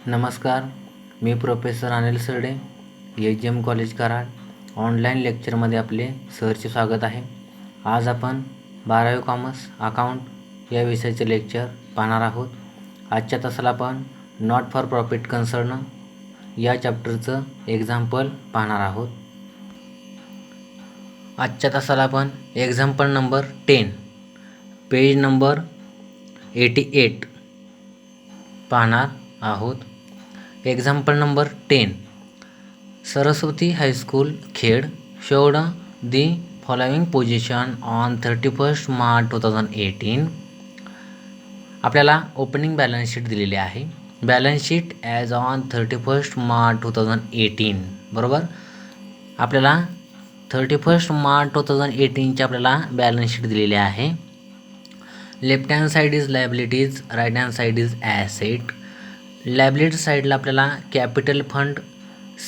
नमस्कार, मी प्रोफेसर अनिल सरडे, HM. College Karad. Online लेक्चरमध्ये आपले सहर्ष स्वागत आहे. आज आपण 12वी कॉमर्स अकाउंट या विषयाचे लेक्चर पाहणार आहोत. आजच्या तासाला आपण नॉट फॉर प्रॉफिट कन्सर्न या चॅप्टरचं एक्झाम्पल पाहणार आहोत. आजच्या तासाला आपण एक्झाम्पल नंबर 10 पेज नंबर 88 पाहणार आहोत. Example number 10 Saraswati high school Khed showed the following position on 31st March 2018. आपल्याला ओपनिंग बॅलन्स शीट दिलेली आहे. Balance sheet as on 31st March 2018 बरोबर. आपल्याला 31st March 2018ची आपल्याला बॅलन्स शीट दिलेली आहे. Left hand side is liabilities, right hand side is asset. Liability साईडला आपल्याला कॅपिटल फंड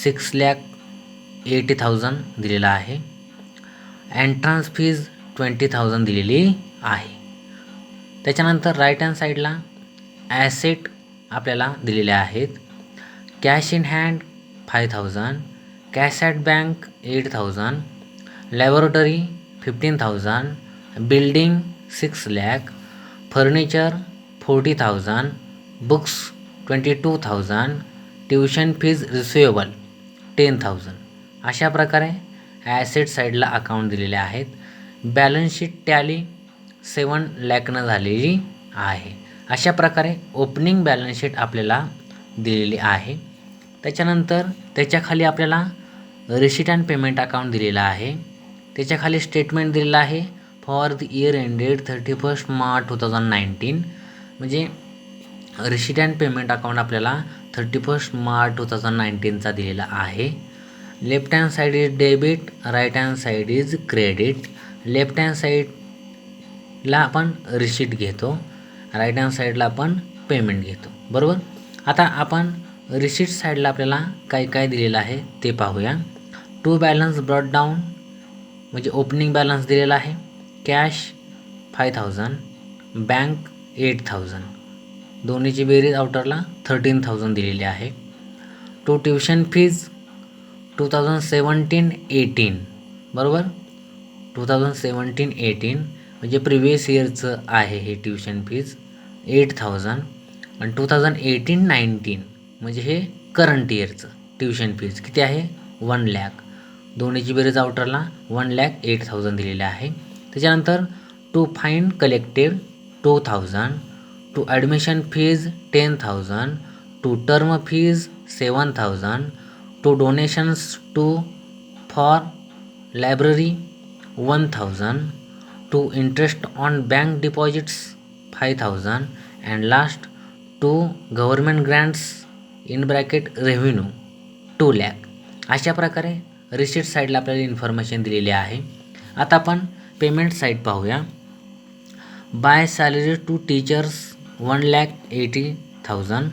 6,80,000 दिलेला आहे. एंट्रन्स फीज 20,000 दिलेली आहे. त्याच्यानंतर राईट हँड साईडला ॲसेट आपल्याला दिलेले आहेत. Cash in hand 5,000, cash at bank 8,000, laboratory 15,000, building 6 lakh, furniture 40,000, books 22,000, tuition fees receivable 10,000. अशा प्रकारे ॲसेट साईडला अकाउंट दिलेले आहेत. बॅलन्स शीट टॅली 7 लाखनं झालेली आहे. अशा प्रकारे ओपनिंग बॅलन्स शीट आपल्याला दिलेली आहे. त्याच्यानंतर त्याच्याखाली आपल्याला रिसीट अँड पेमेंट अकाउंट दिलेला आहे. त्याच्याखाली स्टेटमेंट दिलेलं आहे for the year ended 31st March 2019. म्हणजे रिसीट अँड पेमेंट अकाउंट आपल्याला 31st March 2019चा दिलेला आहे. Left hand side is debit, right hand side is credit. Left hand साईडला आपण रिसीट घेतो, राईट हँड साईडला आपण पेमेंट घेतो बरोबर. आता आपण रिसीट साईडला आपल्याला काय काय दिलेलं आहे ते पाहूया. टू बॅलन्स ब्रॉट डाऊन म्हणजे ओपनिंग बॅलन्स दिलेला आहे. कॅश 5,000, बँक 8,000, दोन्हीची बेरीज आउटरला 13,000 दिलेली आहे. टू ट्युशन फीज 2017-18 बरोबर. 2017-18 म्हणजे प्रिव्हियस इयरचं आहे हे ट्युशन फीज 8,000. आणि 2018-19 म्हणजे हे करंट इयरचं ट्युशन फीज किती आहे 1 लाख. दोन्हीची बेरीज आउटरला 1,08,000 दिलेले आहे. त्याच्यानंतर to fine collected 2,000, to admission fees 10,000, to term fees 7,000, to donations to for library 1,000, to interest on bank deposits 5,000 and last to government grants in bracket revenue 2 lakh. अशा प्रकारे रिसीट साईडला आपल्याला इन्फॉर्मेशन दिलेली आहे. आता आपण पेमेंट साईड पाहूया. By salary to teachers 1,80,000,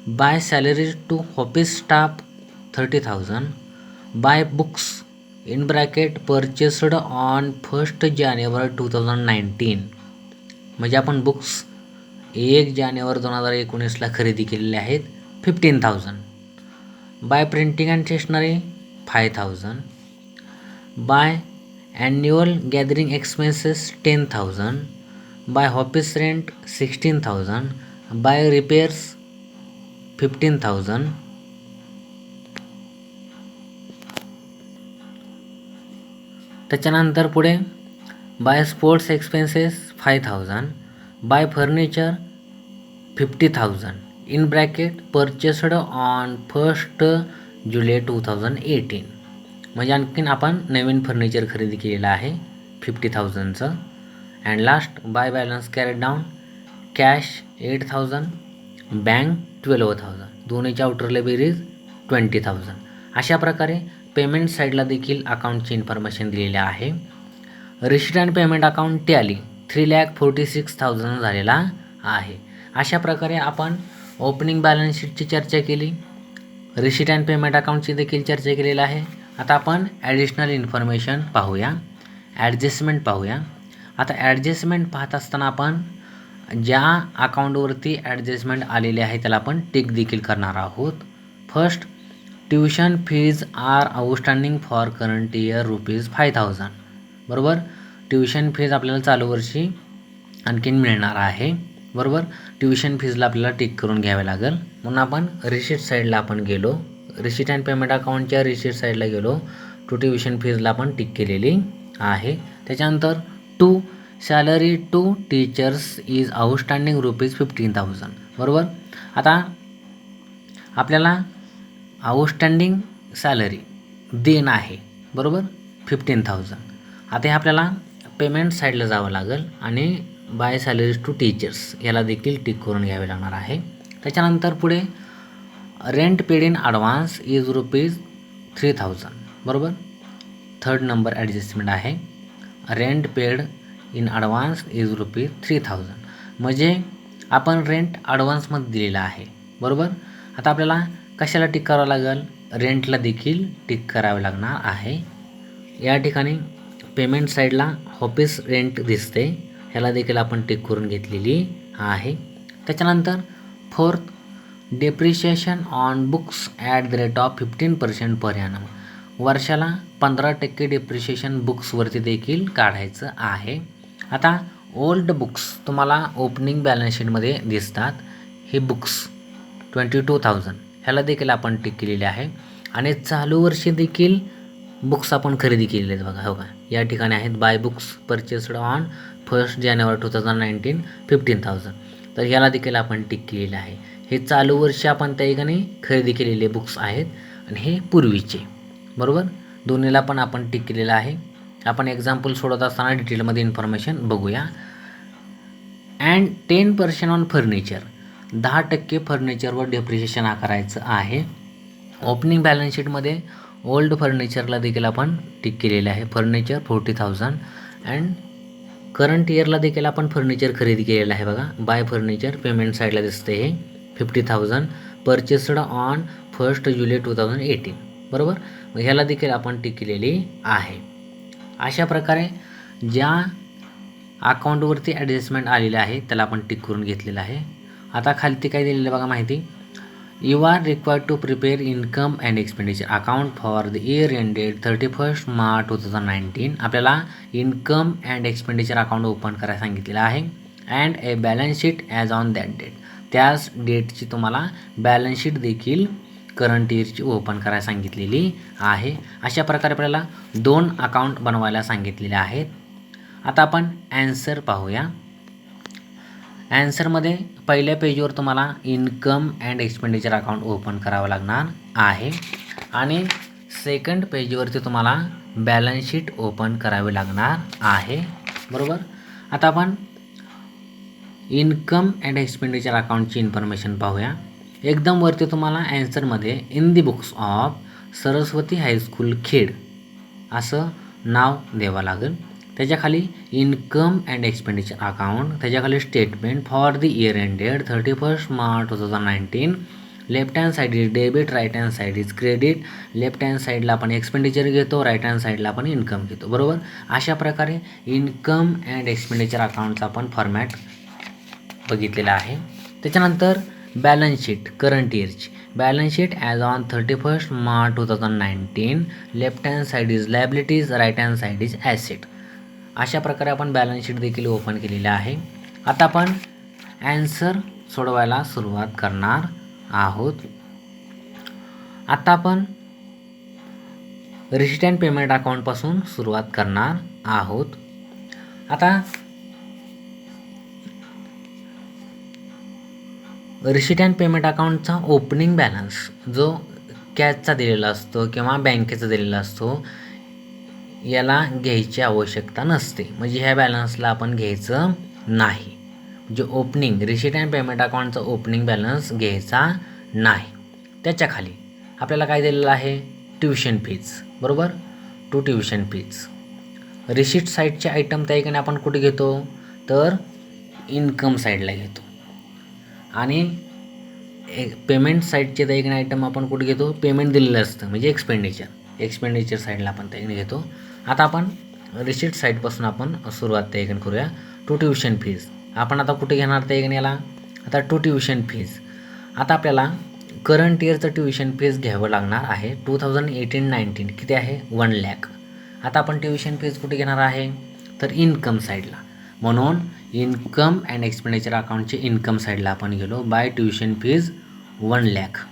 by salary to office staff 30,000, by books in bracket purchased on 1st January 2019 म्हणजे आपण बुक्स 1 जानेवारी 2019ला खरेदी केलेले आहेत 15,000. By printing and stationery 5,000, by annual gathering expenses 10,000, by office rent 16,000, by repairs 15,000. त्याच्यानंतर पुढे by sports expenses 5,000, by furniture 50,000 in bracket purchased on 1st July 2018 म्हणजे आणखीन आपण नवीन फर्निचर खरेदी केलेलं आहे 50,000चं. And last by balance carried down cash 8,000, bank 12,000, दोन्हीच्या आउटरला बेरीज 20,000. अशा प्रकारे पेमेंट साईडला देखील अकाउंटची इन्फॉर्मेशन दिलेली आहे. Receipt and payment account tally 3,46,000 झालेला आहे. अशा प्रकारे आपण ओपनिंग बॅलन्स शीटची चर्चा केली, रिसीट अँड पेमेंट अकाउंटची देखील चर्चा केलेली आहे. आता आपण ॲडिशनल इन्फॉर्मेशन पाहूया, ॲडजस्टमेंट पाहूया. आता ॲडजस्टमेंट पाहत असताना आपण ज्या अकाउंटवरती ॲडजस्टमेंट आलेले आहे त्याला आपण टिक देखील करणार आहोत. First, tuition fees are outstanding for current year ₹5,000. बरोबर. ट्युशन फीज आपल्याला चालू वर्षी आणखीन मिळणार आहे. बरोबर. ट्युशन फीजला आपल्याला टिक करून घ्यावे लागेल. म्हणून आपण रिसीट साईडला आपण गेलो, रिसीट अँड पेमेंट अकाउंटच्या रिसीट साईडला गेलो. टू ट्युशन फीजला आपण टिक केलेली आहे. त्याच्यानंतर to salary to teachers is outstanding ₹15,000. बरोबर. आता आपल्याला आउटस्टँडिंग सॅलरी देणं आहे. बरोबर. 15,000. आता हे आपल्याला पेमेंट साईडला जावं लागेल आणि बाय सॅलरीज टू टीचर्स याला देखील टिक करून घ्यावे लागणार आहे. त्याच्यानंतर पुढे rent paid in advance is ₹3,000. बरोबर. थर्ड नंबर ॲडजस्टमेंट आहे. Rent paid in advance is ₹3,000. म्हणजे आपण रेंट ॲडव्हान्समध्ये दिलेला आहे. बरोबर. आता आपल्याला कशाला टिक करावं लागेल? रेंटला देखील टिक करावे लागणार आहे. या ठिकाणी पेमेंट साईडला ऑफिस रेंट दिसते, ह्याला देखील आपण टिक करून घेतलेली आहे. त्याच्यानंतर fourth, depreciation on books at the rate of 15% per annum. वर्षाला 15% डेप्रिशिएशन बुक्सवरती देखील काढायचं आहे. आता ओल्ड बुक्स तुम्हाला ओपनिंग बॅलन्स शीटमध्ये दिसतात. हे बुक्स 22,000 ह्याला देखील आपण टिक केलेले आहे. आणि चालू वर्षी देखील बुक्स आपण खरेदी केलेले आहेत बघा. हो का, या ठिकाणी आहेत bye books purchased on 1 January 2019 15,000. तर ह्याला देखील आपण टिक केलेलं आहे. हे चालू वर्षी आपण त्या ठिकाणी खरेदी केलेले बुक्स आहेत आणि हे पूर्वीचे. बरोबर. दोन्हीला पण आपण टिक केलेलं आहे. आपण एक्झाम्पल सोडत असताना डिटेलमध्ये इन्फॉर्मेशन बघूया. अँड 10% ऑन फर्निचर, 10% फर्निचरवर डेप्रिशिएशन आकारायचं आहे. ओपनिंग बॅलन्स शीटमध्ये ओल्ड फर्निचरला देखील आपण टिक केलेलं आहे. फर्निचर 40,000 अँड करंट इयरला देखील आपण फर्निचर खरेदी केलेलं आहे बघा. बाय फर्निचर पेमेंट साईडला दिसते हे 50,000 परचेस्ड ऑन 1 जुलै 2018. बरोबर. मग ह्याला देखील आपण टिक केलेली आहे. अशा प्रकारे ज्या अकाउंटवरती ॲडजस्टमेंट आलेलं आहे त्याला आपण टिक करून घेतलेलं आहे. आता खालती काय दिलेलं बघा माहिती. You are required to prepare income and expenditure account for the year ended 31 March 2019. आपल्याला income and expenditure account open करायला सांगितलेलं आहे. And a balance sheet as on that date, त्याच डेटची तुम्हाला बॅलन्स शीट देखील करंट इयरची ओपन करायला सांगितलेली आहे. अशा प्रकारे आपल्याला 2 अकाउंट बनवायला सांगितलेले आहेत. आता आपण ॲन्सर पाहूया. ॲन्सरमध्ये पहिल्या पेजवर तुम्हाला income and expenditure account open करावं लागणार आहे आणि सेकंड पेजवरती तुम्हाला बॅलन्स शीट ओपन करावे लागणार आहे. बरोबर. आता आपण इन्कम अँड एक्सपेंडिचर अकाउंटची इन्फॉर्मेशन पाहूया. एकदम वरती तुम्हाला ॲन्सरमध्ये in the books of Saraswati high school Khed असं नाव द्यावं लागेल. त्याच्याखाली इन्कम अँड एक्सपेंडिचर अकाउंट, त्याच्याखाली statement for the year ended 31 March 2019. Left hand side is debit, right hand side is credit. Left hand साईडला आपण एक्सपेंडिचर घेतो, राईट हँड साईडला आपण इन्कम घेतो. बरोबर. अशा प्रकारे इन्कम अँड एक्सपेंडिचर अकाउंटचा आपण फॉर्मॅट बघितलेला आहे. त्याच्यानंतर बॅलन्स शीट करंट इयरची balance sheet as on 31 March 2019. Left hand side is liabilities, right hand side is asset. अशा प्रकारे आपण बॅलन्स शीट देखील ओपन केलेलं आहे. आता आपण ॲन्सर सोडवायला सुरुवात करणार आहोत. आता आपण रिसीट अँड पेमेंट अकाउंटपासून सुरुवात करणार आहोत. आता रिसीट अँड पेमेंट अकाउंटचा ओपनिंग बॅलन्स जो कॅशचा दिलेला असतो किंवा बँकेचा दिलेला असतो याला घ्यायची आवश्यकता नसते. म्हणजे ह्या बॅलन्सला आपण घ्यायचं नाही. जे ओपनिंग रिसीट अँड पेमेंट अकाउंटचा ओपनिंग बॅलन्स घ्यायचा नाही. त्याच्या खाली आपल्याला काय दिलेलं आहे? Tuition fees. बरोबर. To tuition fees. रिसीट साईडचे आयटम त्या ठिकाणी आपण कुठे घेतो तर इन्कम साईडला घेतो आणि पेमेंट साईडचे त्या ठिकाणी आयटम आपण कुठे घेतो पेमेंट दिलेलं असतं म्हणजे एक्सपेंडिचर साईडला आपण त्या ठिकाणी घेतो. आता आपण रिसीट साईडपासून आपण सुरुवात त्या ठिकाणी करूया. टू ट्युशन फीज आपण आता कुठे घेणार त्या याला, आता टू ट्युशन फीज. आता आपल्याला करंट इयरचं ट्युशन फीज घ्यावं लागणार आहे 2018-19 किती आहे 1 लाख. आता आपण ट्युशन फीज कुठे घेणार आहे तर इन्कम साईडला, म्हणून इन्कम अँड एक्सपेंडिचर अकाउंटचे इन्कम साईडला आपण गेलो. बाय ट्युशन फीज 1 लाख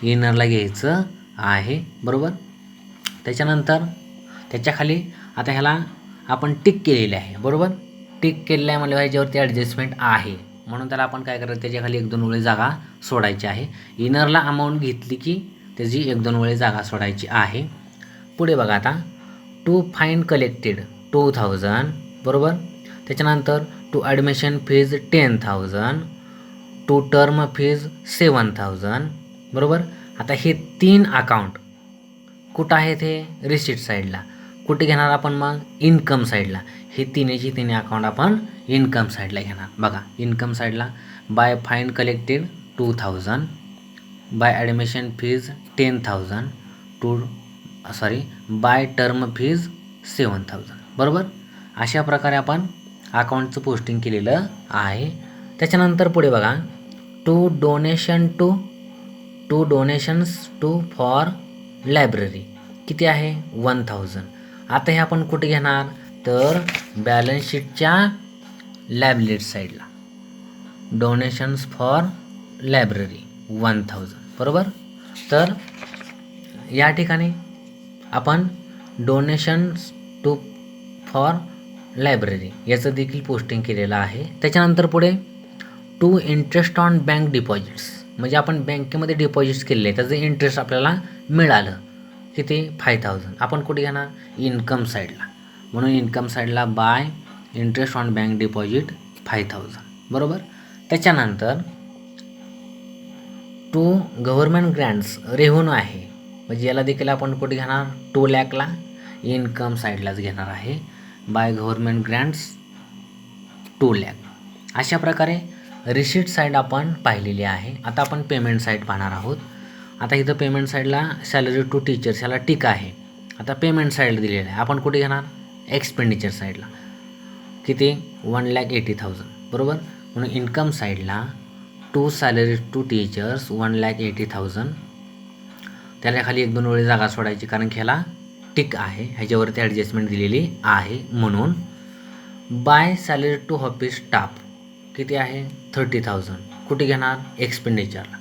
इनरला घ्यायचं आहे, बरोबर. त्याच्यानंतर त्याच्याखाली आता ह्याला आपण टिक केलेले आहे, बरोबर. टिक केलेलं आहे म्हणजे ह्याच्यावरती ॲडजस्टमेंट आहे, म्हणून त्याला आपण काय करायचं त्याच्याखाली 1-2 वेळी जागा सोडायची आहे. इनरला अमाऊंट घेतली की त्याची 1-2 वेळी जागा सोडायची आहे. पुढे बघा आता टू फाईन कलेक्टेड 2000, बरोबर. त्याच्यानंतर to admission fees 10,000, to term fees 7,000, बरोबर. आता हे 3 अकाउंट कुठं आहेत हे रिसिट साईडला. कुठे घेणार आपण मग इन्कम साईडला. हे तिन्हीची तिन्ही अकाउंट आपण इन्कम साईडला घेणार. बघा इन्कम साईडला by fine collected 2000, by admission fees 10,000, by term fees 7,000, बरोबर. अशा प्रकारे आपण अकाउंटचं पोस्टिंग केलेलं आहे. त्याच्यानंतर पुढे बघा to donations to for library किती आहे 1,000. आता हे आपण कुठे घेणार तर बॅलन्स शीटच्या लायबिलिटी साईडला. डोनेशन्स फॉर लायब्ररी 1,000, बरोबर. तर या ठिकाणी आपण डोनेशन्स टू फॉर लायब्ररी याचं देखील पोस्टिंग केलेलं आहे. त्याच्यानंतर पुढे to interest on bank deposits, म्हणजे आपण बँकेमध्ये डिपॉझिट्स केलेले आहे त्याचं इंटरेस्ट आपल्याला मिळालं किती 5,000. आपण कुठे घेणार इन्कम साईडला, म्हणून इन्कम साईडला bye interest on bank deposit 5,000, बरोबर. त्याच्यानंतर टू गव्हर्नमेंट ग्रँट्स रेव्हेन्यू आहे, म्हणजे याला देखील आपण कुठे घेणार 2 लाखला इन्कम साईडलाच घेणार आहे. By government grants 2 lakh. अशा प्रकारे रिसीट साईड आपण पाहिलेली आहे. आता आपण पेमेंट साईड पाहणार आहोत. आता इथं पेमेंट साईडला सॅलरी टू टीचर्स ह्याला टिक आहे. आता पेमेंट साईड दिलेलं आहे, आपण कुठे घेणार एक्सपेंडिचर साईडला किती 1,80,000, बरोबर. म्हणून इन्कम साईडला टू सॅलरी टू टीचर्स 1,80,000. त्याला खाली 1-2 वेळी जागा सोडायची कारण की ह्याला टिक आहे, ह्याच्यावरती ॲडजस्टमेंट दिलेली आहे. म्हणून by salary to office staff किती आहे 30,000. कुठे घेणार एक्सपेंडिचरला.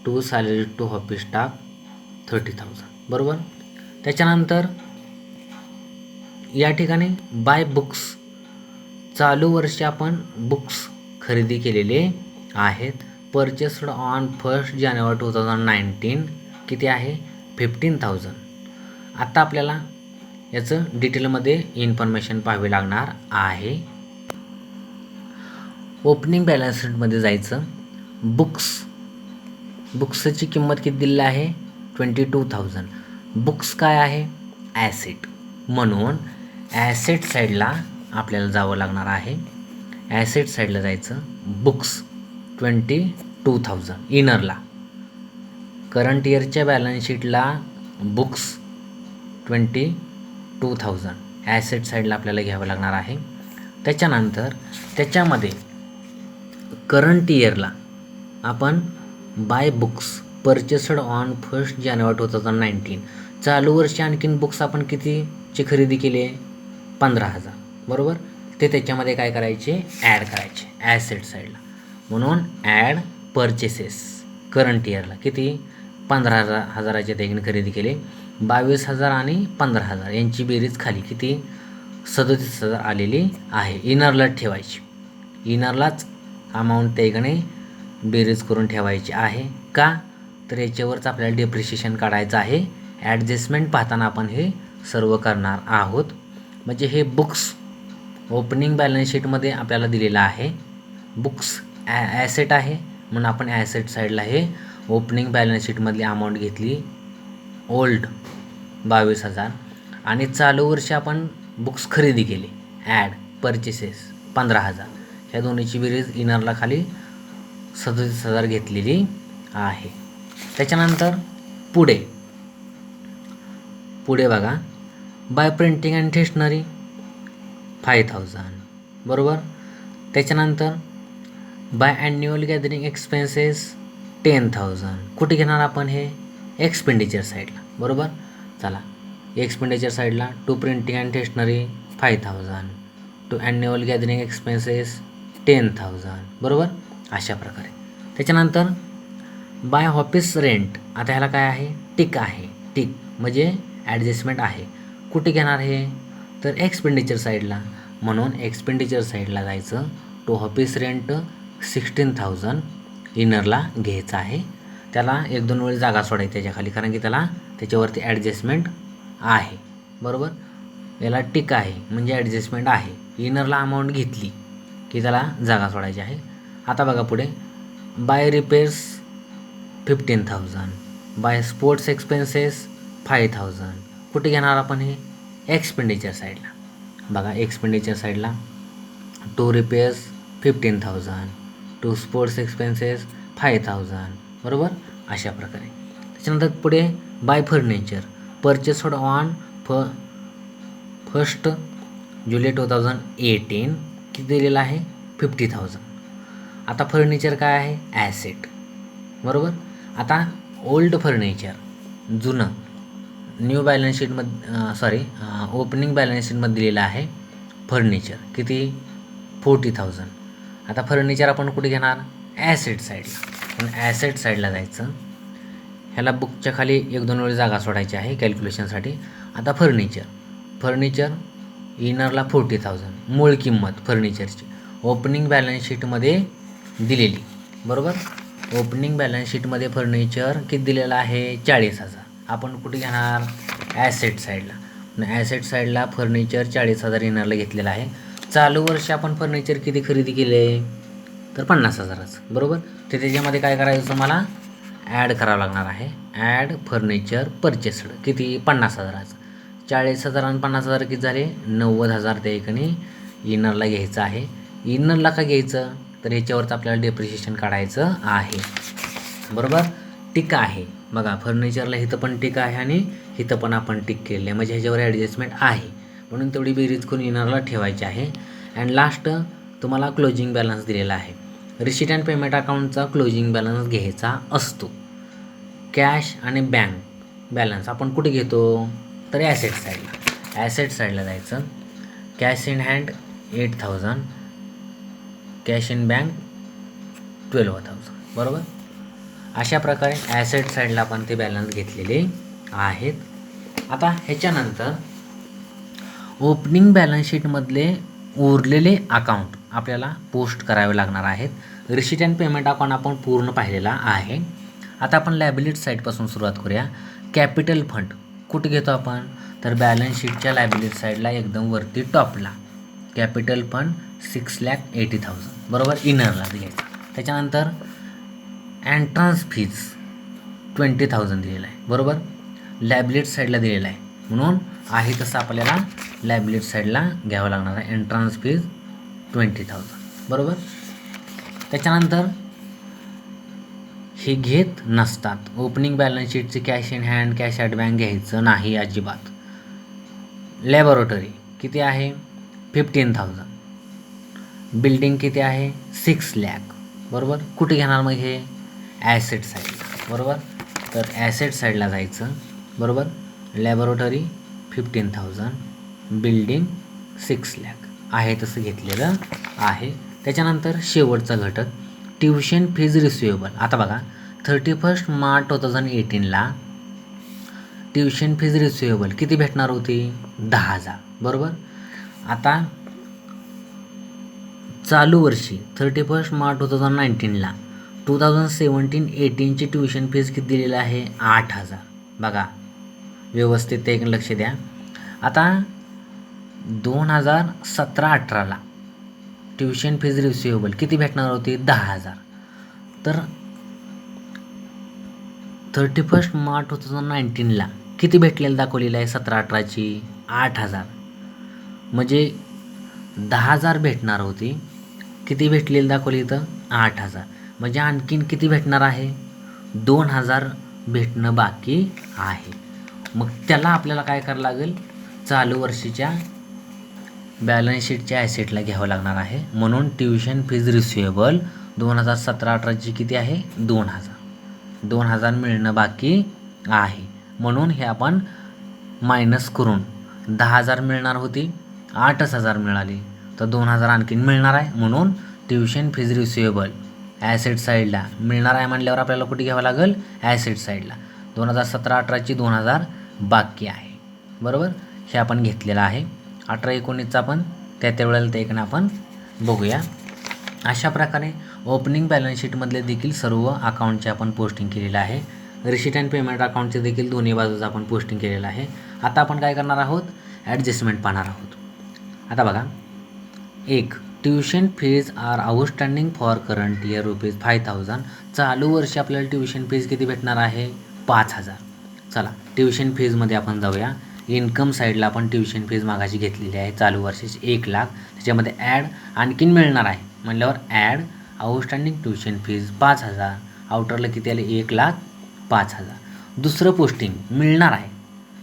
To salary to office staff 30,000, बरोबर. त्याच्यानंतर या ठिकाणी बाय बुक्स चालू वर्षी आपण बुक्स खरेदी केलेले आहेत. परचेस्ड ऑन 1 जानेवारी 2019 किती आहे 15,000. आता आपल्याला याचं डिटेलमध्ये इन्फॉर्मेशन पाहावी लागणार आहे. ओपनिंग बॅलन्स शीटमध्ये जायचं. बुक्सची किंमत किती दिलेली आहे 22,000. बुक्स काय आहे ॲसेट, म्हणून ॲसेट साईडला आपल्याला जावं लागणार आहे. ॲसेट साईडला जायचं. बुक्स 22,000 इनरला. करंट इयरच्या बॅलन्स शीटला बुक्स 22,000 ॲसेट साईडला आपल्याला घ्यावं लागणार आहे. त्याच्यानंतर त्याच्यामध्ये करंट इयरला आपण bye books purchased on 1 January 2019 चालू वर्षी आणखीन बुक्स आपण कितीची खरेदी केली आहे 15,000, बरोबर. ते त्याच्यामध्ये काय करायचे ॲड करायचे ॲसेट साईडला. म्हणून ॲड परचेसेस करंट इयरला किती 15,000च्या देखील खरेदी केले. 22,000 आणि 15,000 यांची बेरीज खाली किती 37,000 आलेली आहे. इनरला ठेवायची. इनरलाच अमाऊंट त्याकडे बेरीज करून ठेवायची आहे. का तर याच्यावरच आपल्याला डेप्रिशिएशन काढायचं आहे. ॲडजस्टमेंट पाहताना आपण हे सर्व करणार आहोत. म्हणजे हे बुक्स ओपनिंग बॅलन्स शीटमध्ये आपल्याला दिलेलं आहे. बुक्स ॲसेट आहे म्हणून आपण ॲसेट साईडला हे ओपनिंग बॅलन्स शीटमधली अमाऊंट घेतली ओल्ड 22,000 आणि चालू वर्षी आपण बुक्स खरेदी केली ॲड परचेसेस 15,000. ह्या दोन्हीची बेरीज इनरला खाली 37,000 घेतलेली आहे. त्याच्यानंतर पुढे बघा बाय प्रिंटिंग अँड स्टेशनरी 5,000, बरोबर. त्याच्यानंतर बाय ॲन्युअल गॅदरिंग एक्सपेन्सेस 10,000. कुठे घेणार आपण हे? एक्सपेंडिचर साईडला. बरोबर. चला, एक्सपेंडिचर साईडला to printing and stationery 5,000, to annual gathering expenses 10,000. बरोबर. अशा प्रकारे. त्याच्यानंतर बाय ऑफिस रेंट. आता ह्याला काय आहे? टिक आहे. टिक म्हणजे ॲडजस्टमेंट आहे. कुठे घेणार हे? तर एक्सपेंडिचर साईडला. म्हणून एक्सपेंडिचर साईडला जायचं. टू ऑफिस रेंट 16,000 इनरला घ्यायचं आहे. त्याला 1-2 वेळी जागा सोडायची त्याच्याखाली, कारण की त्याला त्याच्यावरती ॲडजस्टमेंट आहे. बरोबर. याला टिक आहे म्हणजे ॲडजस्टमेंट आहे. इनरला अमाऊंट घेतली की त्याला जागा सोडायची आहे. आता बघा पुढे. By repairs 15,000, by sports expenses 5,000. कुठे घेणार आपण हे? एक्सपेंडिचर साईडला. बघा, एक्सपेंडिचर साईडला to repairs 15,000, to sports expenses 5,000. बरोबर. अशा प्रकारे. त्याच्यानंतर पुढे by furniture purchased on 1 July 2018. किती दिलेलं आहे? 50,000. आता फर्निचर काय आहे? ॲसेट. बरोबर. आता ओल्ड फर्निचर जुनं न्यू बॅलन्स शीटमध्ये ओपनिंग बॅलन्स शीटमध्ये दिलेलं आहे फर्निचर किती? 40,000. आता फर्निचर आपण कुठे घेणार? ॲसेट साईडला. पण ॲसेट साईडला जायचं. ह्याला बुकच्या खाली 1-2 वेळी जागा सोडायची आहे कॅल्क्युलेशनसाठी. आता फर्निचर इनरला 40,000 मूळ किंमत फर्निचरची ओपनिंग बॅलन्स शीटमध्ये दिलेली. बरोबर. ओपनिंग बॅलन्स शीटमध्ये फर्निचर किती दिलेलं आहे? 40,000. आपण कुठे घेणार? ॲसेट साईडला. ॲसेट साईडला फर्निचर 40,000 इनरला घेतलेलं आहे. चालू वर्षी आपण फर्निचर किती खरेदी केले? तर 50,000चं. बरोबर. तर त्याच्यामध्ये काय करायचं? तुम्हाला ॲड करावं लागणार आहे. ॲड फर्निचर परचेस्ड किती? 50,000चं. 40,000 आणि 50,000 किती झाले? 90,000 त्या ठिकाणी इनरला घ्यायचं आहे. इनरला का घ्यायचं? तर ह्याच्यावरचं आपल्याला डेप्रिशिएशन काढायचं आहे. बरोबर. टिक आहे. बघा, फर्निचरला इथं पण टिक आहे आणि इथं पण आपण टिक केले म्हणजे ह्याच्यावर ॲडजस्टमेंट आहे. म्हणून तेवढी बेरीज करून इनरला ठेवायची आहे. अँड लास्ट तुम्हाला क्लोजिंग बॅलन्स दिलेला आहे. रिसीट अँड पेमेंट अकाउंटचा क्लोजिंग बॅलन्स घ्यायचा असतो. कॅश आणि बँक बॅलन्स आपण कुठे घेतो? तर ॲसेट साईडला. ॲसेट साईडला जायचं. Cash in hand 8,000, cash in bank 12,000. बरोबर. अशा प्रकारे ॲसेट साईडला आपण ते बॅलन्स घेतलेले आहेत. आता ह्याच्यानंतर ओपनिंग बॅलन्स शीटमधले उरलेले अकाउंट आपल्याला पोस्ट करावे लागणार आहेत. रिसीट अँड पेमेंट अकाउंट आपण पूर्ण पाहिलेला आहे. आता आपण लायबिलिटी साईडपासून सुरुवात करूया. कॅपिटल फंड कुठे घेतो आपण? तर बॅलन्स शीटच्या लायबिलिटी साईडला एकदम वरती टॉपला. Capital fund 6,80,000. बरोबर. इनरला घ्यायचा. त्याच्यानंतर एंट्रन्स फीज 20,000 दिलेला आहे. बरोबर. लायबिलिटी साईडला दिलेला आहे म्हणून आहे तसं आपल्याला लायबिलिटी साईडला घ्यावं लागणार आहे. Entrance fees 20,000. बरोबर. त्याच्यानंतर हे घेत नसतात. ओपनिंग बॅलन्स शीटची cash in hand cash at bank घ्यायचं नाही अजिबात. लॅबोरेटरी किती आहे? 15,000. बिल्डिंग किती आहे? 6 लाख. बरोबर. कुठे घेणार मग हे? ॲसेट साईडला. बरोबर. तर ॲसेट साईडला जायचं. बरोबर. लॅबोरेटरी 15,000, बिल्डिंग 6 लाख आहे तसं घेतलेलं आहे. त्याच्यानंतर शेवटचा घटक ट्युशन फीज रिसिवेबल. आता बघा, 31 मार्च 2018ला ट्युशन फीज रिसिवेबल किती भेटणार होती? 10,000. बरोबर. आता चालू वर्षी 31 मार्च 2019ला 2017-18ची ट्युशन फीज किती दिलेली आहे? 8,000. बघा, व्यवस्थित एक लक्ष द्या. आता 2017-18ला ट्युशन फीज रिसिवेबल किती भेटणार होती? 10,000. तर 31 मार्च 2019ला किती भेटलेलं दाखवलेलं आहे? 17-18ची 8,000. म्हणजे 10,000 भेटणार होती. किती भेटलेली दाखवली इथं? 8,000. म्हणजे आणखीन किती भेटणार आहे? 2,000 भेटणं बाकी आहे. मग त्याला आपल्याला काय करावं लागेल? चालू वर्षीच्या बॅलन्स शीटच्या ॲसेटला घ्यावं लागणार आहे. म्हणून ट्युशन फीज रिसिवेबल 2017-18ची किती आहे 2,000 मिळणं बाकी आहे. म्हणून हे आपण मायनस करून 10,000 मिळणार होती, 8,000 मिळाली, तर 2,000 आणखीन मिळणार आहे. म्हणून ट्युशन फीज रिसिवेबल ॲसेट साईडला मिळणार आहे म्हणल्यावर आपल्याला कुठे घ्यावं लागेल ॲसेट साईडला. 2017-18ची 2,000 बाकी आहे. बरोबर, हे आपण घेतलेलं आहे. 18-19चा आपण त्या वेळेला ते इकडे आपण बघूया. अशा प्रकारे ओपनिंग बॅलन्स शीटमधले देखील सर्व अकाउंटचे आपण पोस्टिंग केलेलं आहे. रिसीट अँड पेमेंट अकाउंटचे देखील दोन्ही बाजूचं आपण पोस्टिंग केलेलं आहे. आता आपण काय करणार आहोत ॲडजस्टमेंट पाहणार आहोत. आता बघा, एक tuition fees are outstanding for current year ₹5,000. चालू वर्षी आपल्याला ट्युशन फीज किती भेटणार आहे 5,000. चला ट्युशन फीजमध्ये आपण जाऊया. इन्कम साईडला आपण ट्युशन फीज मागाशी घेतलेली आहे चालू वर्षाची 1,00,000. त्याच्यामध्ये ॲड आणखीन मिळणार आहे म्हणल्यावर ॲड आउटस्टँडिंग ट्युशन फीज 5,000. आउटरला किती आले 1,05,000. दुसरं पोस्टिंग मिळणार आहे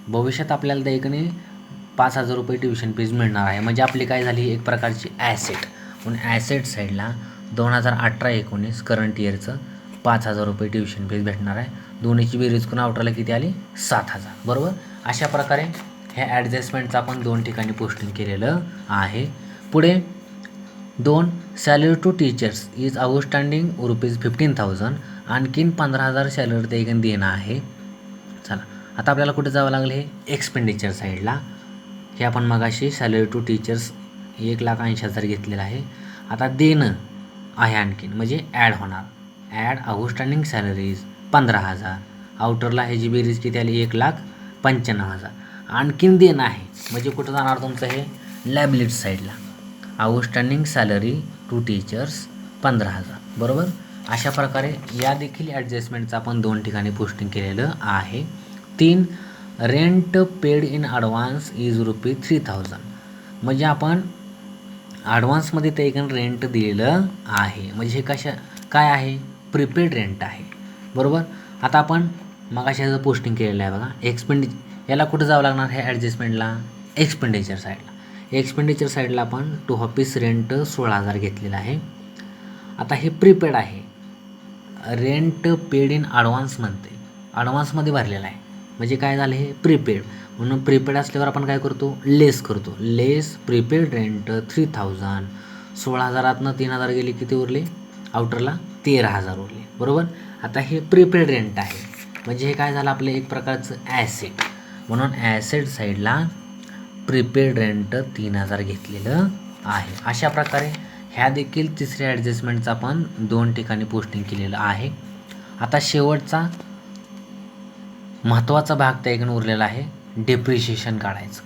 भविष्यात आपल्याला त्या इकडे ₹5,000 ट्युशन फीज मिळणार आहे. म्हणजे आपली काय झाली एक प्रकारची ॲसेट. म्हणून ॲसेट साईडला 2018-19 करंट इयरचं ₹5,000 ट्युशन फीज भेटणार आहे. दोन्हीची बेरीज करून आउटरला किती आली 7,000. बरोबर, अशा प्रकारे ह्या ॲडजस्टमेंटचं आपण 2 ठिकाणी पोस्टिंग केलेलं आहे. पुढे 2 salary to teachers is outstanding ₹15,000. आणखीन 15,000 सॅलरी ते इकडे देणं आहे. चला आता आपल्याला कुठे जावं लागलं हे एक्सपेंडिचर साईडला. हे आपण मगाशी सॅलरी टू टीचर्स 1,80,000 घेतलेलं आहे. आता देणं आहे आणखीन म्हणजे ॲड होणार. Add outstanding salaries 15,000. आउटरला ह्याची बेरीज किती आली 1,95,000. आणखीन देणं आहे म्हणजे कुठं जाणार तुमचं हे लायबिलिटी साईडला. Outstanding salary to teachers 15,000. बरोबर, अशा प्रकारे या देखील ॲडजस्टमेंटचं आपण 2 ठिकाणी पोस्टिंग केलेलं आहे. 3 rent paid in advance is ₹3,000. म्हणजे आपण ॲडव्हान्समध्ये ते इकडे रेंट दिलेलं आहे. म्हणजे हे काय आहे प्रीपेड रेंट आहे. बरोबर, आता आपण मगाशी ह्याचं पोस्टिंग केलेलं आहे बघा. याला कुठं जावं लागणार हे ॲडजस्टमेंटला एक्सपेंडिचर साईडला. एक्सपेंडिचर साईडला आपण टू ऑफिस रेंट 16,000 घेतलेलं आहे. आता हे प्रीपेड आहे. रेंट पेड इन ॲडव्हान्स म्हणते, ॲडव्हान्समध्ये भरलेलं आहे म्हणजे काय झालं हे प्रीपेड. म्हणून प्रीपेड असल्यावर आपण काय करतो लेस करतो. लेस प्रीपेड रेंट 3,000. 16,000तनं 3,000 गेले किती उरले आउटरला 13,000 उरले. बरोबर, आता हे प्रीपेड रेंट आहे म्हणजे हे काय झालं आपलं एक प्रकारचं ॲसेट. म्हणून ॲसेट साईडला प्रीपेड रेंट 3,000 घेतलेलं आहे. अशा प्रकारे ह्या देखील तिसऱ्या ॲडजस्टमेंटचं आपण 2 ठिकाणी पोस्टिंग केलेलं आहे. आता शेवटचा महत्त्वाचा भाग त्या इकडे उरलेला आहे डेप्रिशिएशन काढायचं.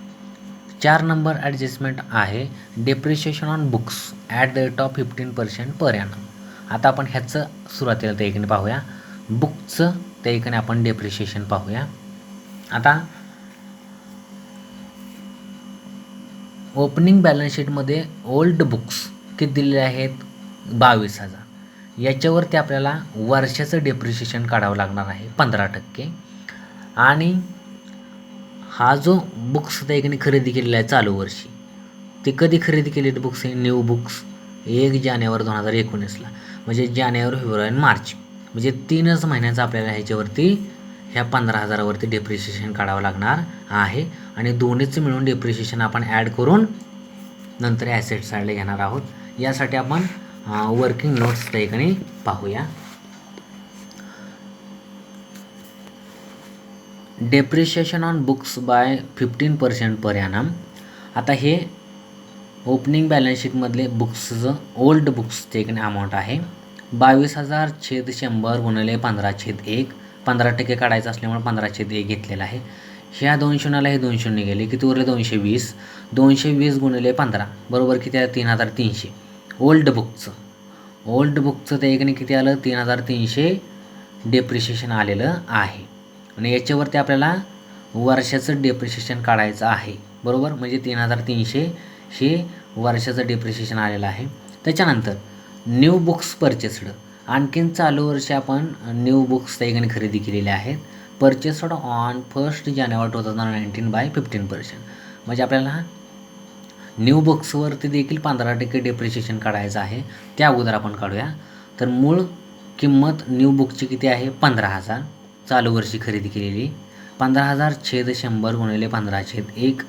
4 नंबर ॲडजस्टमेंट आहे depreciation on books at the rate of 15% per annum. आता आपण ह्याचं सुरुवातीला त्या इकडे पाहूया. बुकचं त्या इकडे आपण डेप्रिशिएशन पाहूया. आता ओपनिंग बॅलन्स शीटमध्ये ओल्ड बुक्स किती दिलेले आहेत 22,000. याच्यावरती आपल्याला वर्षाचं डेप्रिशिएशन काढावं लागणार आहे 15%. आणि हा जो बुक्स त्या इकडे खरेदी केलेला आहे चालू वर्षी ते कधी खरेदी केलेले बुक्स हे न्यू बुक्स 1 जानेवारी 2019ला. म्हणजे जानेवारी फेब्रुवारी आणि मार्च म्हणजे 3च महिन्याचं आपल्याला ह्याच्यावरती ह्या 15,000वरती डेप्रिशिएशन काढावं लागणार आहे. आणि दोन्हीचं मिळून डेप्रिशिएशन आपण ॲड करून नंतर ॲसेट साईडला घेणार आहोत. यासाठी आपण वर्किंग नोट्स त्या ठिकाणी पाहूया. Depreciation on books by 15% per annum. आता हे ओपनिंग बॅलन्स शीटमधले बुक्सचं ओल्ड बुक्सचे एक अमाऊंट आहे 22,000/100 गुणिले 15/1. 15% काढायचं असल्यामुळे 15/1 घेतलेलं आहे. ह्या 2 शून्याला हे 2 शून्य गेले किती उरले 220. 220 गुणिले 15 बरोबर किती आहे 3,300. ओल्ड बुकचं त्या इकडे किती आलं 3,300 डेप्रिशिएशन आलेलं आहे. आणि याच्यावरती आपल्याला वर्षाचं डेप्रिशिएशन काढायचं आहे. बरोबर, म्हणजे 3,300 हे वर्षाचं डेप्रिशिएशन आलेलं आहे. त्याच्यानंतर न्यू बुक्स परचेस्ड. आणखीन चालू वर्षी आपण न्यू बुक्स त्या ठिकाणी खरेदी केलेले आहेत. Purchased on 1 January 2019 by 15%. म्हणजे आपल्याला न्यू बुक्सवरती देखील 15% डेप्रिशिएशन काढायचं आहे. त्या अगोदर आपण काढूया. तर मूळ किंमत न्यू बुकची किती आहे? 15,000 चालू वर्षी खरेदी केलेली. 15,000 छेद 100 गुणिले 15/1.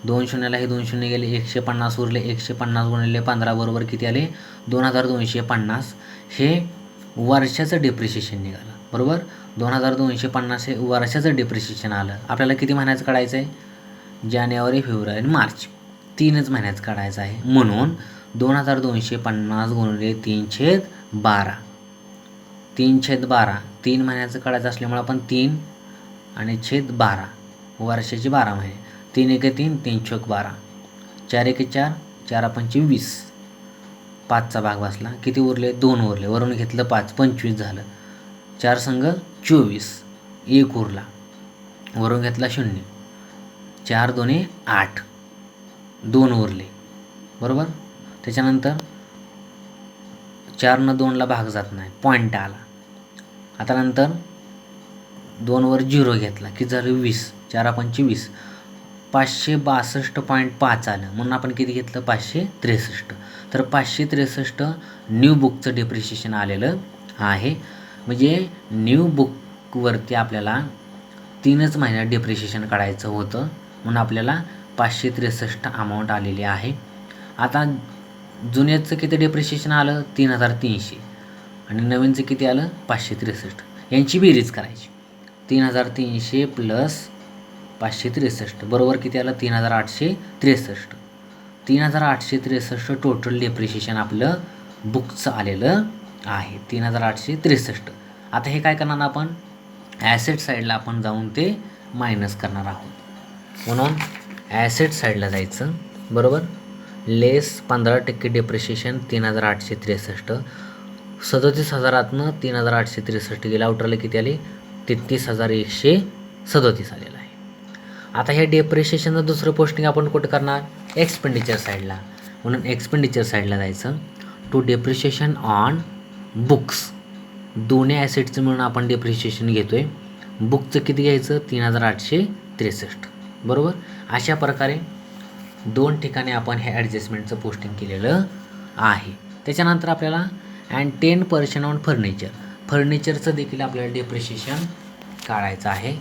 2 शून्याला हे 2 शून्य गेले, 150 उरले. 150 गुणिले 15 बरोबर किती आले? 2250. हे वर्षाचं डेप्रिशिएशन निघालं बरोबर. 2250 हे वर्षाचं डेप्रिशिएशन आलं. आपल्याला किती महिन्याचं काढायचं आहे? जानेवारी, फेब्रुवारी आणि मार्च 3च महिन्याचं काढायचं आहे. म्हणून 2250 गुणिले 3/12. 3/12 3 महिन्याचं काढायचं असल्यामुळे आपण 3 आणि छेद 12 वर्षाचे 12 महिने. 3 1 3 3 चौक 12 4 1 4 4 5 20. 5चा भाग बसला. किती उरले? 2 उरले. वरून घेतलं 5 25 झालं. 4 संग 24 1 उरला. वरून घेतला 0 4 2 8 2 उरले बरोबर. त्याच्यानंतर 4नं 2ला भाग जात नाही, पॉईंट आला. आता नंतर 2वर 0 घेतला की झालं 20. 4 5 20 562.5 आलं. म्हणून आपण किती घेतलं? 563. तर 563 न्यू बुकचं डेप्रिशिएशन आलेलं आहे. म्हणजे न्यू बुकवरती आपल्याला 3च महिन्यात डेप्रिशिएशन काढायचं होतं, म्हणून आपल्याला 563 अमाऊंट आलेली आहे. आता जुन्याचं किती डेप्रिशिएशन आलं? 3,300 आणि नवीनचं किती आलं? 563. यांची बेरीज करायची. 3,300 प्लस 563 बरोबर किती आलं? 3,863. 3,863 टोटल डेप्रिशिएशन आपलं बुकचं आलेलं आहे. 3,863. आता हे काय करणार आपण? ॲसेट साईडला आपण जाऊन ते मायनस करणार आहोत. म्हणून ॲसेट साईडला जायचं बरोबर. लेस 15% डेप्रिशिएशन 3,863. 37,000 3,863 गेला. आउटरला किती आले? 33,137 आलेलं आहे. आता हे डेप्रिशिएशनचं दुसरं पोस्टिंग आपण कुठं करणार? एक्सपेंडिचर साईडला. म्हणून एक्सपेंडिचर साईडला जायचं. To depreciation on books. दोन्ही ॲसेटचं मिळून आपण डेप्रिशिएशन घेतो आहे. बुकचं किती घ्यायचं? 3,863 बरोबर. अशा प्रकारे 2 ठिकाणी आपण हे ॲडजस्टमेंटचं पोस्टिंग केलेलं आहे. त्याच्यानंतर आपल्याला 10% ऑन फर्निचर. फर्निचरचं देखील आपल्याला डेप्रिशिएशन काढायचं आहे.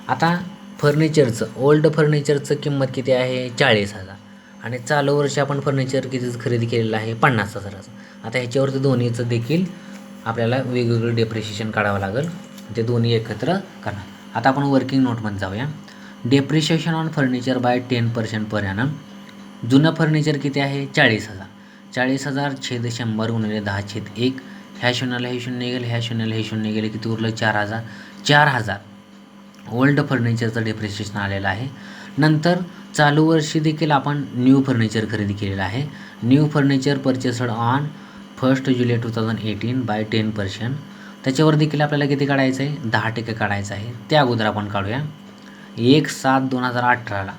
आता फर्निचरचं ओल्ड फर्निचरचं किंमत किती आहे? 40,000 आणि चालू वर्षी आपण फर्निचर कितीचं खरेदी केलेलं आहे? 50,000चं. आता ह्याच्यावरती दोन्हीचं देखील आपल्याला वेगवेगळं डेप्रिशिएशन काढावं लागेल. ते दोन्ही एकत्र करणार. आता आपण वर्किंग नोटमध्ये जाऊया. Depreciation on furniture by 10% per annum. जुनं फर्निचर किती आहे? 40,000. 40,000 छेद 100 गुणिले 10/1. ह्या शून्याला हे शून्य गेले, ह्या शून्याला हे शून्य गेले, किती उरलं? 4,000. 4,000 ओल्ड फर्निचरचं डेप्रिशिएशन आलेलं आहे. नंतर चालू वर्षी देखील आपण न्यू फर्निचर खरेदी केलेलं आहे. New furniture purchased on 1 July 2018 by 10%. त्याच्यावर देखील आपल्याला किती काढायचं आहे? 10% काढायचं आहे. त्या अगोदर आपण काढूया. 1/7/2018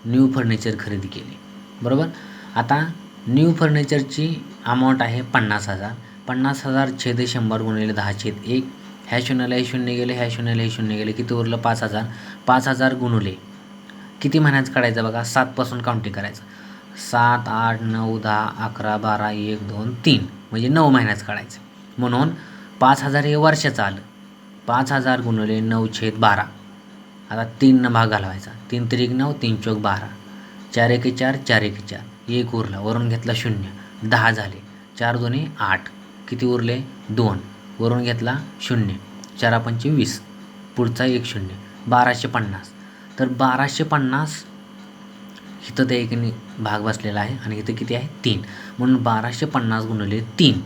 न्यू फर्निचर खरेदी केली बरोबर. आता न्यू फर्निचरची अमाऊंट आहे 50,000. 50,000 छेद 100 गुणिले 10/1. ह्या शून्याला हे शून्य गेले, ह्या शून्याला हे शून्य गेले, किती उरलं? 5,000. 5,000 गुणुले किती महिन्याचं काढायचं बघा? 7पासून काउंटिंग करायचं. 7 8 9 10 11 12 1 2 3 म्हणजे 9 महिन्याचं काढायचं. म्हणून 5,000 हे वर्षाचं आलं. 5,000 गुणिले 9/12. आता 3 भाग घालवायचा. 3 3 9 3 चौक 12. 4 1 4 4 1 4 1 उरला. वरून घेतला 0 10 झाले. 4 2 8 किती उरले? 2 वरून घेतला 0 4 5 20 पुढचा 1 0 1250. तर 1250 इथं ते एक भाग बसलेला आहे आणि इथं किती आहे? 3. म्हणून 1250 गुणिले 3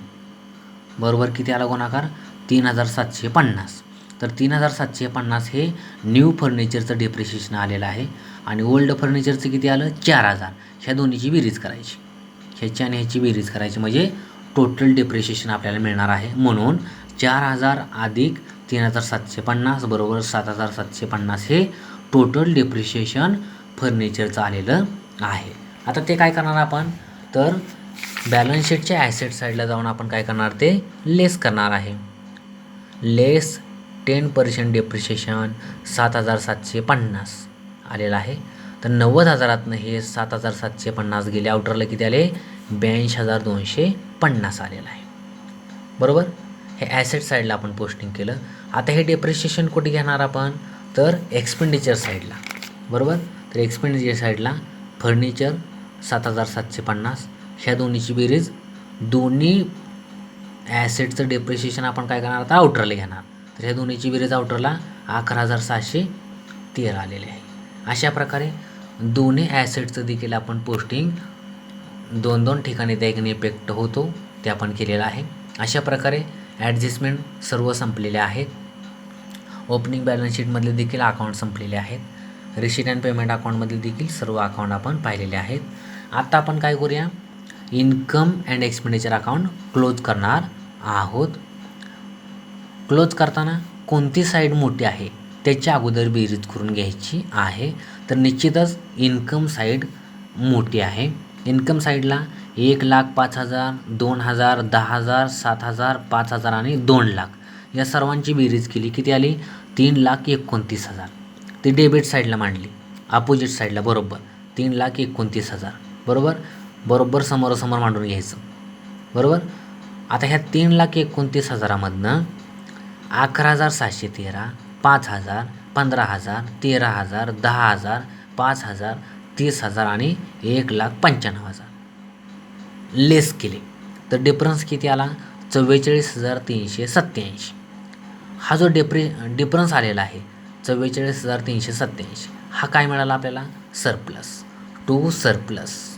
बरोबर किती आला गुणाकार? 3,750. तर 3,750 हे न्यू फर्निचरचं डेप्रिशिएशन आलेलं आहे. आणि ओल्ड फर्निचरचं किती आलं? 4,000. ह्या दोन्हीची बेरीज करायची. ह्याची आणि ह्याची बेरीज करायची म्हणजे टोटल डेप्रिशिएशन आपल्याला मिळणार आहे. म्हणून 4,000 अधिक 3,750 बरोबर 7,750 हे टोटल डेप्रिशिएशन फर्निचरचं आलेलं आहे. आता ते काय करणार आपण? तर बॅलन्स शीटच्या ॲसेट साईडला जाऊन आपण काय करणार? ते लेस करणार आहे. लेस 10% डेप्रिशिएशन 7,750 आलेलं आहे. तर 90,000तनं हे 7,750 गेले. आउटरला किती आले? 82,250 आलेलं आहे. बरोबर. हे ॲसेट साईडला आपण पोस्टिंग केलं. आता हे डेप्रिशिएशन कुठे घेणार आपण? तर एक्सपेंडिचर साईडला. बरोबर. तर एक्सपेंडिचर साईडला फर्निचर 7,750 ह्या दोन्हीची बेरीज, दोन्ही ॲसेटचं डेप्रिशिएशन आपण काय करणार? आता आउटरला घेणार. तर ह्या दोन्हीची बेरीज आउटरला 11,713 आलेले आहे. अशा प्रकारे दोन्ही ॲसेटचं देखील आपण पोस्टिंग 2-2 ठिकाणी त्या इफेक्ट होतो ते आपण केलेलं आहे. अशा प्रकारे ॲडजस्टमेंट सर्व संपलेले आहेत. ओपनिंग बॅलन्स शीटमधले देखील अकाउंट संपलेले आहेत. रिसीट अँड पेमेंट अकाउंटमधले देखील सर्व अकाउंट आपण पाहिलेले आहेत. आता आपण काय करूया? Income and expenditure account close करणार आहोत. क्लोज करताना कोणती साईड मोठी आहे त्याच्या अगोदर बेरीज करून घ्यायची आहे. तर निश्चितच इन्कम साईड मोठी आहे. इन्कम साईडला 1,05,000, 2,000, 10,000, 7,000, 5,000 आणि 2,00,000 या सर्वांची बेरीज केली. किती आली? 3,29,000. ती डेबिट साईडला मांडली, अपोजिट साईडला. बरोबर 3,29,000. बरोबर समोरासमोर मांडून घ्यायचं. बरोबर. आता ह्या 3,29,000मधनं 11,713, 5,000, 15,000, 13,000, 10,000, 5,000, 30,000 आणि 1,95,000 लेस केले. तर डिफरन्स किती आला? 44,387. हा जो डिफरन्स आलेला आहे 44,387, हा काय मिळाला आपल्याला? सरप्लस. To surplus.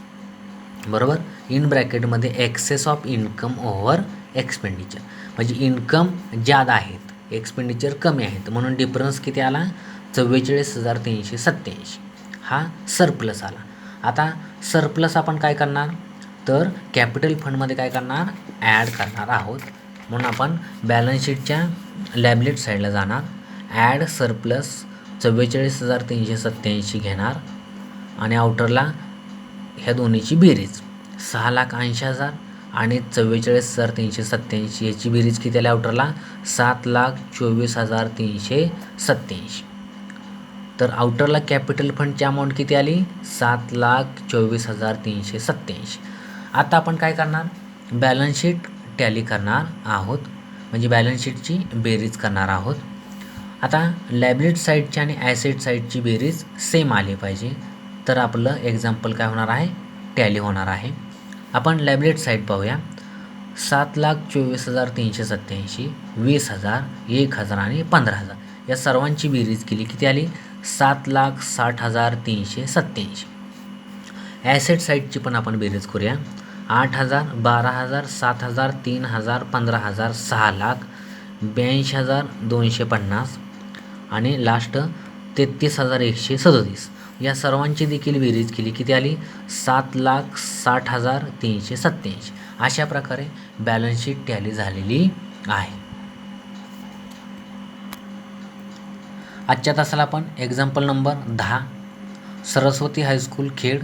बरोबर. इन ब्रॅकेटमध्ये excess of income over expenditure, म्हणजे इन्कम जादा आहेत, एक्सपेंडिचर कमी आहेत, म्हणून डिफरन्स किती आला? 44,387. हा सरप्लस आला. आता सरप्लस आपण काय करणार? तर कॅपिटल फंडमध्ये काय करणार? ॲड करणार आहोत. म्हणून आपण बॅलन्स शीटच्या लॅबलेट साईडला जाणार. ॲड सरप्लस 44,387 घेणार आणि आउटरला ह्या दोन्हीची बेरीज 6,80,000 आणि 44,387 याची बेरीज किती आली आउटरला? 7,24,387. तर आउटरला कॅपिटल फंडची अमाऊंट किती आली? 7,24,387. आता आपण काय करणार? बॅलन्स शीट टॅली करणार आहोत, म्हणजे बॅलन्स शीटची बेरीज करणार आहोत. आता लायबिलिटी साईडची आणि ॲसेट साईडची बेरीज सेम आली पाहिजे. तर आपलं एक्झाम्पल काय होणार आहे? टॅली होणार आहे. आपण लायबिलिटी साईड पाहूया. 7,24,387, 20,000, 1,000 आणि 15,000 या सर्वांची बेरीज केली. किती आली? 7,60,387. ॲसेट साईडची पण आपण बेरीज करूया. 8,000, 12,000, 7,000, 3,000, 15,000, 6,82,250 आणि लास्ट 33,137 या सर्वांची देखील बेरीज केली. किती आली? 7,60,387. अशा प्रकारे बॅलन्स शीट टॅली झालेली आहे. आजच्या तासाला आपण example number 10 Saraswati high school Khed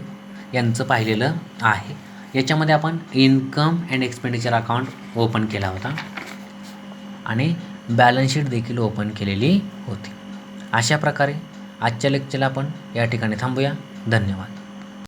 यांचं पाहिलेलं आहे. याच्यामध्ये आपण income and expenditure account open केला होता आणि बॅलन्स शीट देखील ओपन केलेली होती. अशा प्रकारे आजच्या लेक्चरला आपण या ठिकाणी थांबूया. धन्यवाद.